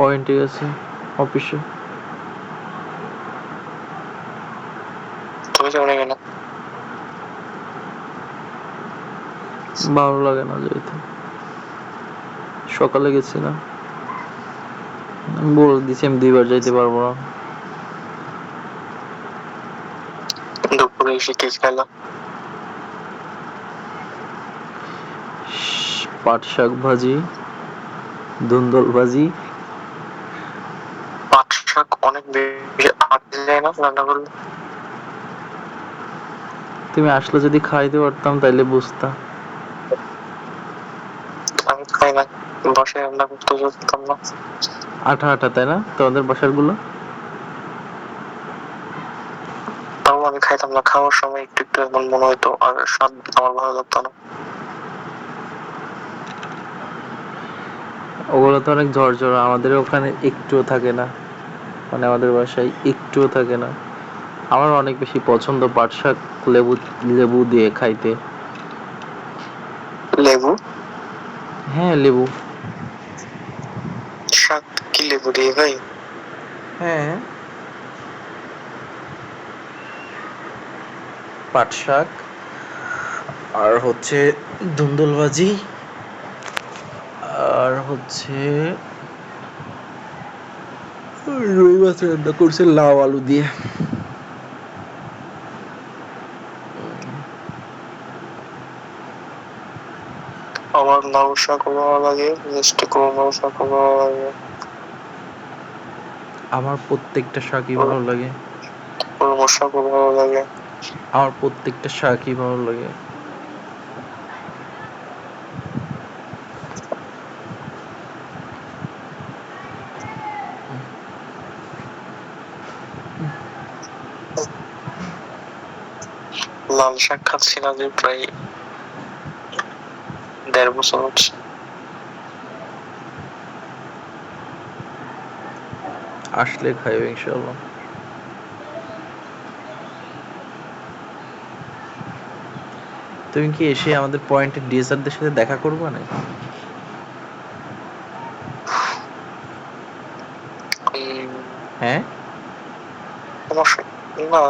পয়েন্টে গেছে অফিসে। তুমি কেমন গেল? ভালো লাগে না যেতে। সকালে গেছি না, আমি বলে দিছি আমি 2 বার যাইতে পারবো না। দুপুরে এসে কি খেলা? পাট শাক ভাজি, ধুন্দল ভাজি। পাট শাক অনেক বেশি আটকে যায় না রান্না করলে? তুমি আসলে যদি খাইতে পারতাম তাইলে বুঝতা। আমি খাই না, বাসায় রান্না করতে পারতাম না। আঠা আঠা তাই না তোমাদের বাসার গুলো? তাও আমি খাইতাম না, খাওয়ার সময় একটু একটু এমন মনে হইতো, আর স্বাদ আমার ভালো লাগতো না। ওগুলো তো অনেক ঝরঝরা, আমাদের ওখানে একটুও থাকে না, মানে আমাদের বাসায় একটুও থাকে না। আমার অনেক বেশি পছন্দ পাট শাক, লেবু লেবু দিয়ে খাইতে। লেবু? হ্যাঁ লেবু। শাক কি লেবু দিয়ে খাই? হ্যাঁ, পাট শাক আর হচ্ছে ধুন্দুল ভাজি আর হচ্ছে রুই মাছ রান্না করছে লাউ আলু দিয়ে। আমার লাউ শাকও ভালো লাগে, মিষ্টি কুমড়ো শাকও ভালো লাগে। আমার প্রত্যেকটা শাকই ভালো লাগে। কলমো শাকও ভালো লাগে। আমার প্রত্যেকটা শাকই ভালো লাগে। লাল শাক খাচ্ছি না যে প্রায় 1.5 বছর হচ্ছে। আসলে খাইও ইনশাল্লাহ। তুমি কি এসে আমাদের পয়েন্টের ডিএসআরদের সাথে দেখা করবে না? হ্যাঁ, সমস্যা না,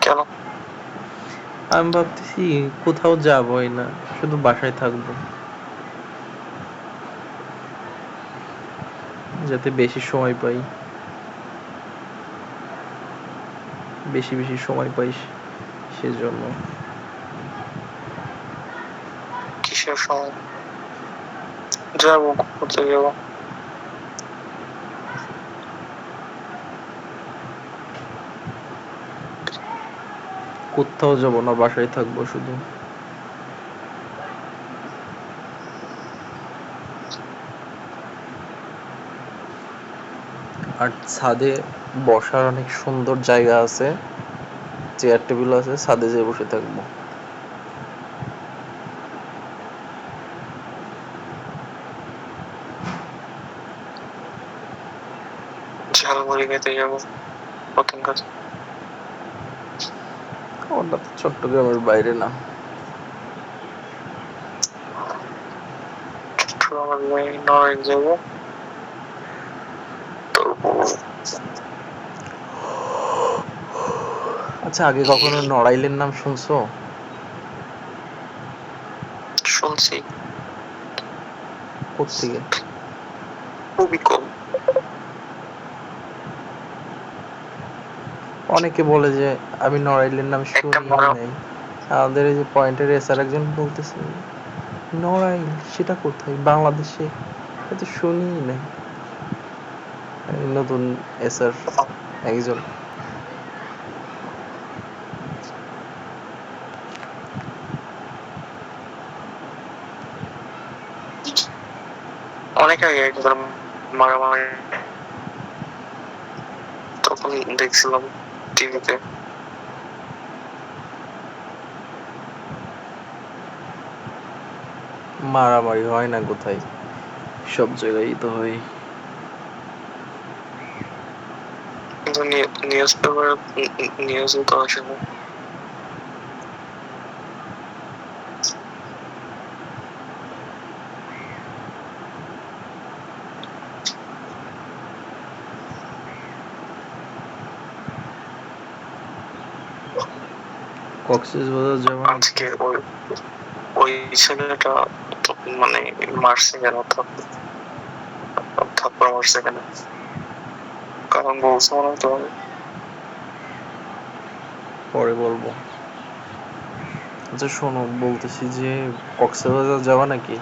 কেন? আমি ভাবতেছি কোথাও যাবই না, শুধু বাসায় থাকবো, যাতে বেশি সময় পাই, বেশি বেশি সময় পাই সেজন্য। কিসের সময়? যাবো, ঘুরতে যাবো। কোথাও যাবো না, বাসায় থাকবো শুধু। আর ছাদে বসার অনেক সুন্দর জায়গা আছে, চেয়ার টেবিল আছে, ছাদে যেয়ে বসে থাকবো। ঝালমুড়ি খেতে যাবো প্রথম কাজ। ওটা তো চট্টগ্রামের বাইরে না। আমার নয় যাবো। আচ্ছা, আগে কখনো নড়াইলের নাম শুনছো? শুনছি, কোত্থেকে? খুবই কম। অনেকে বলে যে আমি নড়াইলের নাম একটা শুনি মারা নাই। আমাদের এই যে পয়েন্টের এসআর একজন বলতেছে নড়াইল সেটা কোথায় বাংলাদেশে, এটা তো শুনিই নাই। এই নতুন এসআর একজন। অনেক আগে একবার মারামারি, তখন দেখছিলাম টিভিতে। মারামারি হয় না কোথায়, সব জায়গায় তো হয়। কিন্তু নিউজ পেপার, নিউজে তো আসে না। কক্সবাজার যাওয়া নাকি? আজকে ওই ছেলেটা মানে মারছে কেন, থাপ্পড় মারছে কেন, কারণ বলছে মনে হয় তোমাকে। পরে বলবো। আচ্ছা শোনো, বলতেছি যে কক্সবাজার যাওয়া নাকি?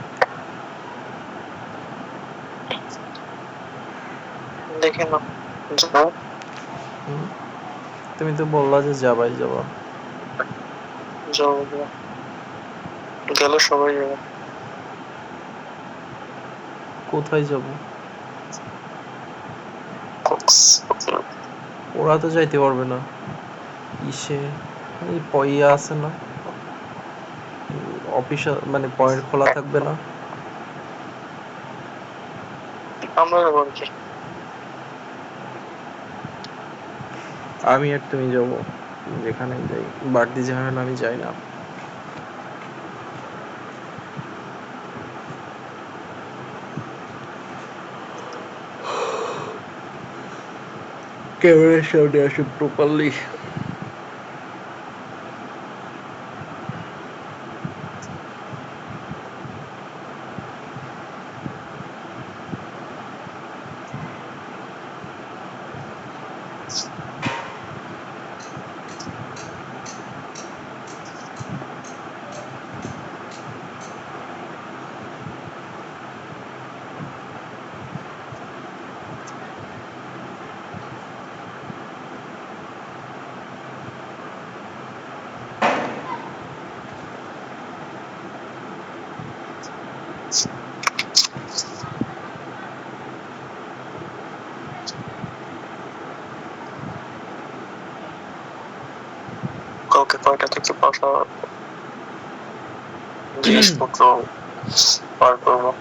দেখে না, যাও। হুম? তুমি তো বললা যে যাবাই যাবা। যাও, গেলে সবাই যাবে। কোথায় যাব? কক্স ওরা তো যাইতে পারবে না। ইসে এই পইয়া আছে না, অফিস মানে পয়েন্ট খোলা থাকবে না। আমরা যাবো আর কি। আমি আর তুমি যাব, যেখানে যাই। বাড়তি ঝামেলা আমি যাই না। ক্যামেরার সামনে আসে প্রপারলি। কাউকে কয়টা থেকে পাঠা জিনিসপত্র পার করবো।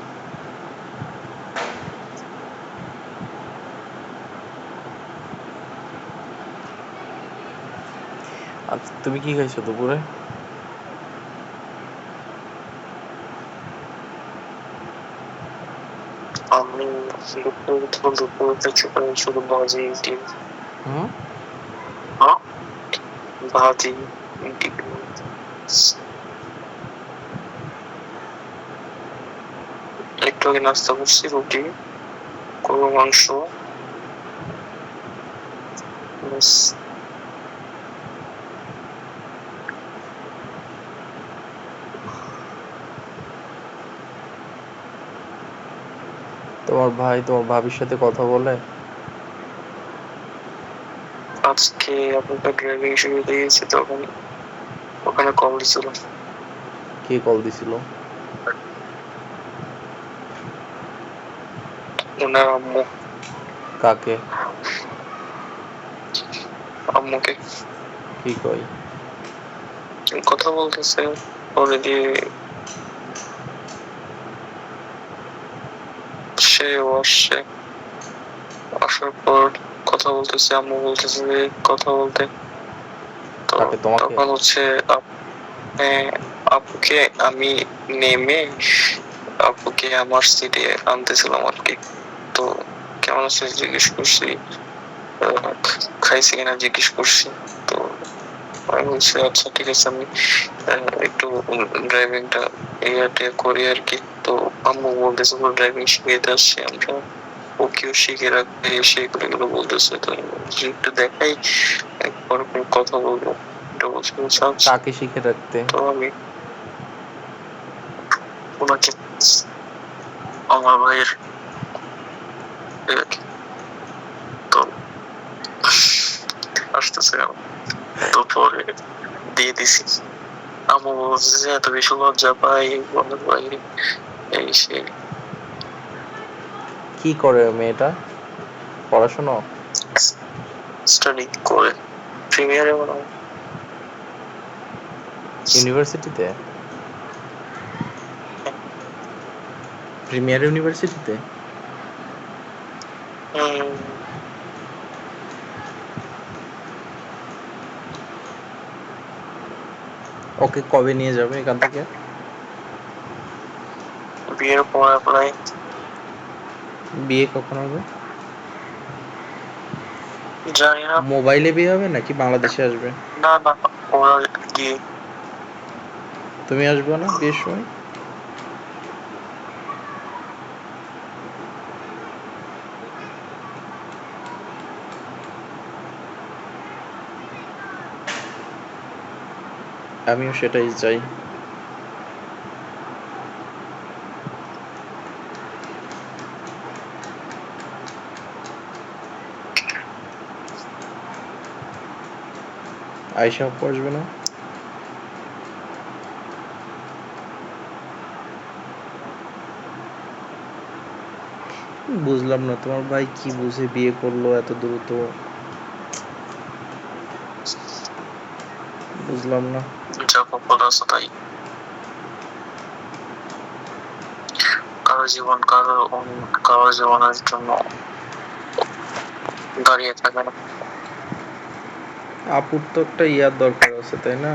আচ্ছা তুমি কি খাইছো দুপুরে? আমি দুপুরে শুধু ভাজি ডিম। হুম? হ্যাঁ, ভাজি ডিম। একটু আগে নাস্তা করছি, রুটি, গরুর মাংস, ব্যাস। তোমার ভাই তোমার ভাবির সাথে কথা বলে? আজকে আপনাদের ড্রাইভিং শিখিয়ে দিয়েছি, তখন ওখানে কল দিছিল কে কল দিছিল? ওনার আম্মু। কাকে? আম্মুকে কি কই? কথা বলতেছে, পরে দিয়ে সেও আসছে। আসার পর কথা বলতেছে, আম্মু বলতেছে যে কথা বলতে। তো কাকে, তোমাকে? তখন হচ্ছে আপুকে আমি নেমে আপুকে আমার সিটে আনতেছিলাম আর কি। তো কেমন আছে জিজ্ঞেস করছি, খাইছি কিনা জিজ্ঞেস করছি। তো আমি বলছি আচ্ছা ঠিক আছে, আমি একটু ড্রাইভিংটা ইয়াতে করি আর কি। তো আম্মু বলতেছে ড্রাইভিং শিখাইতে আসছি আমরা, ওকেও শিখে রাখতে, সেগুলো এগুলো বলতেছে। তো আমি বলছি, একটু দেখাই, একবার কথা বলবো, এটা বলছি। বলছে আচ্ছা। কাকে শিখে রাখতে? তো আমি ওনাকে, আমার ভাইয়ের এই আর কি। তো আসতেছে কেন, তো পরে দিয়ে দিছি। আম্মু বলছে যে এত বেশি লজ্জা পাই বন্ধুর বাইরে, এই সেই। কি করে মেয়েটা? পড়াশোনা? স্টাডি করে প্রিমিয়ারে মনে হয়। ইউনিভার্সিটিতে? প্রিমিয়ার ইউনিভার্সিটিতে? হুম, ওকে কবে নিয়ে যাবে এখান থেকে? বিয়ের পর অ্যাপ্লাই। বিয়ে কখন হবে? জানি না। মোবাইলে বিয়ে হবে নাকি বাংলাদেশে আসবে? না না, ওরা গিয়ে। তুমি আসবে না বিয়ের সময়? আমিও সেটাই চাই। আয়শা আপু আসবে না? বুঝলাম না তোমার ভাই কি বুঝে বিয়ে করলো এত দ্রুত, বুঝলাম না। যা কপাল আছে তাই। কারো জীবনের জন্য দাঁড়িয়ে থাকে না। আপুর তো একটা ইয়ার দরকার আছে, তাই না?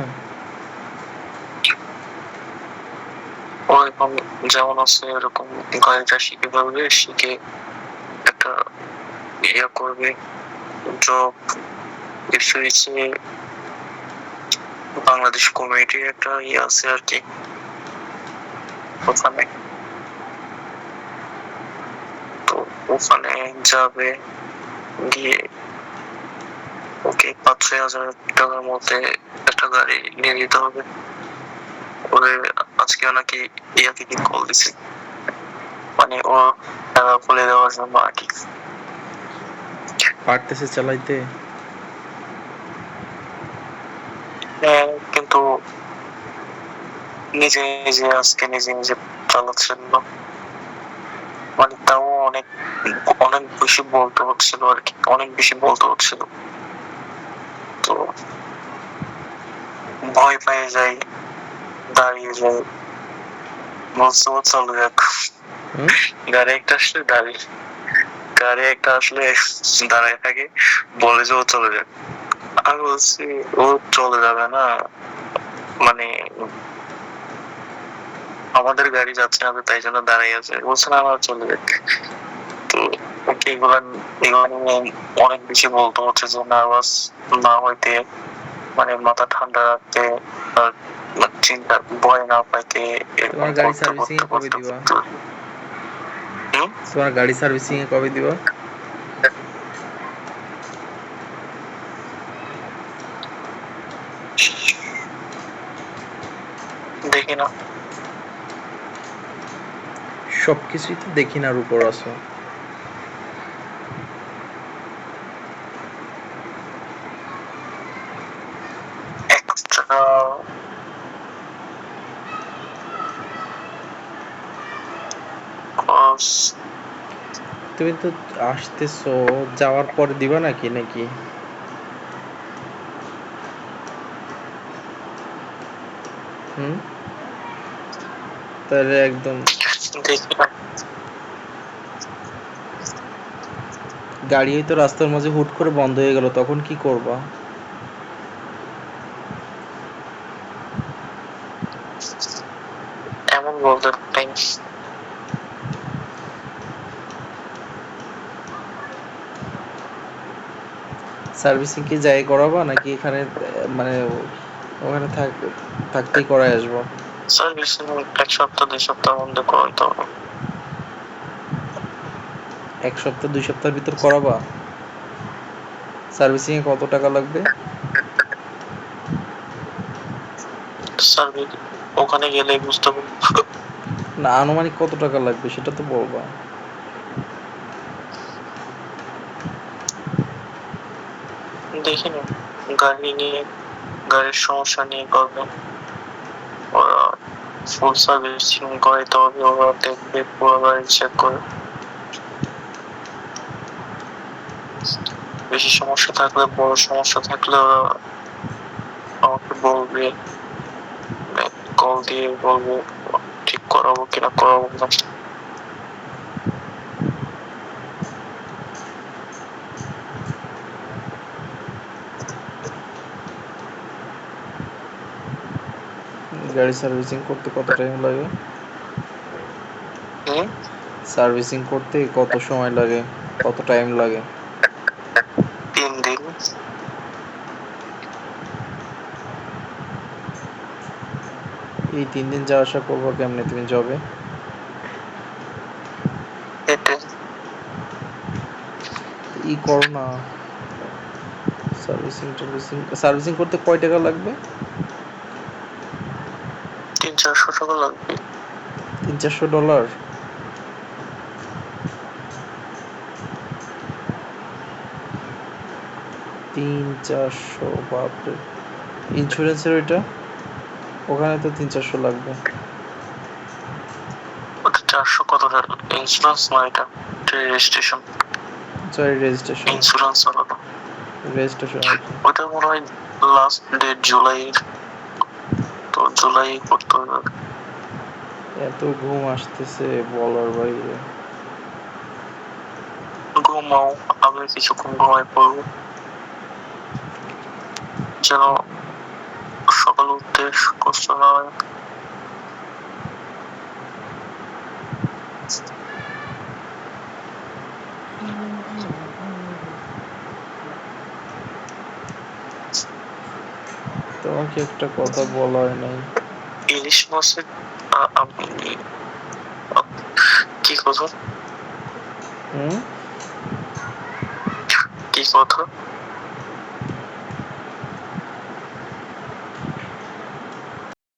ও এখন যেমন আছে এরকম গাড়িটা শিখে ফেলবে, শিখে একটা ইয়ে করবে, জব। ইসে বাংলাদেশ কমিউনিটির একটা ইয়ে আছে আর কি, ওখানে। তো ওখানে যাবে, গিয়ে ওকে 5-6 হাজার টাকার মধ্যে একটা গাড়ি নিয়ে নিতে হবে। ওরে আজকে নাকি ইয়া থেকে কল দিছে, মানে ও টাকা খুলে দেওয়ার জন্য আর কি। পারতেছে চালাইতে? হ্যাঁ, কিন্তু নিজে নিজে চালাচ্ছিল না। মানে তাও অনেক অনেক বেশি বলতে হচ্ছিল আর কি, অনেক বেশি বলতে হচ্ছিল। তো ভয় পেয়ে যাই, দাঁড়িয়ে যাই, বলছে ও চলে যাক। হুম? গাড়ি একটা আসলে দাঁড়ায় থাকে, বলে যে ও চলে যাক। আমি বলছি ও চলে যাবে না, মানে আমাদের গাড়ি যাচ্ছে না, তাই জন্য দাঁড়াই আছে। বলছে না আমার চলে যাক। তো ওকে এগুলা নিয়ে অনেক বেশি বলতে হচ্ছে যে নার্ভাস না হইতে, মানে মাথা ঠান্ডা রাখতে, আর চিন্তা ভয় না পাইতে, এরকম তোমার গাড়ি করতে সার্ভিসিং করতে এ কবে করতে দিবা? করতে। হুম? তোমার গাড়ি সার্ভিসিং এ কবে দিবা? দেখি না। সবকিছুই তো দেখি নার উপর আছো। একটা খরচ। তুমি তো আসতেছো, যাওয়ার পরে দিবা নাকি নাকি? হুম? তাহলে একদম দেখি না। গাড়ি হয়তো রাস্তার মাঝে হুট করে বন্ধ হয়ে গেল, তখন কি করবা? এমন বলতে পারি। সার্ভিসিং কি যাই করাবা নাকি এখানে মানে ওখানে থাকতেই করাই আসবো? সার্ভিসিং 1 সপ্তাহ 2 সপ্তাহের মধ্যে করাইতে হবে। 1 সপ্তাহ 2 সপ্তাহের ভিতর করাবা? সার্ভিসিং এ কত টাকা লাগবে? সার্ভিস ওখানে গেলে বুঝতে পারবো। না, আনুমানিক কত টাকা লাগবে সেটা তো বলবা। দেখি না, গাড়ির সমস্যা নিয়ে করবে ওরা। ফুল সার্ভিসিং করাইতে হবে, ওরা দেখবে পুরো গাড়ি চেক করে। বেশি সমস্যা থাকলে, বড় সমস্যা থাকলে ওরা আমাকে বলবে, কল দিয়ে বলবে ঠিক করাবো কিনা করাবো না। গাড়ি সার্ভিসিং করতে কত টাইম লাগে? হুম? সার্ভিসিং করতে কত সময় লাগে, কত টাইম লাগে? 3 দিন। এই 3 দিন যাওয়া আসা করবো কেমনে তুমি জবে? হেঁটে। ই করো না, সার্ভিসিং করতে কয় টাকা লাগবে? 300-400 টাকা লাগবে। $300-400? 300-400, বাপরে। ইন্স্যুরেন্সের ওইটা, ওখানে তো 300-400 লাগবে। ওটা 400 কত টাকা? ইন্স্যুরেন্স না এটা, রেজিস্ট্রেশন। Sorry, registration. ইন্স্যুরেন্স আলাদা। রেজিস্ট্রেশন আর কি। ওটা মনে হয় লাস্ট ডেট জুলাই, তো জুলাই করতে হবে। এত ঘুম আসতেছে বলার বাইরে। ঘুমাও, আমি কিছুক্ষণ ঘুমাই পড়বো, যেন সকালে উঠতে কষ্ট না হয়। তোমাকে একটা কথা বলা হয় নাই। ইলিশ মাছের কি কথা? হুম? কি কথা?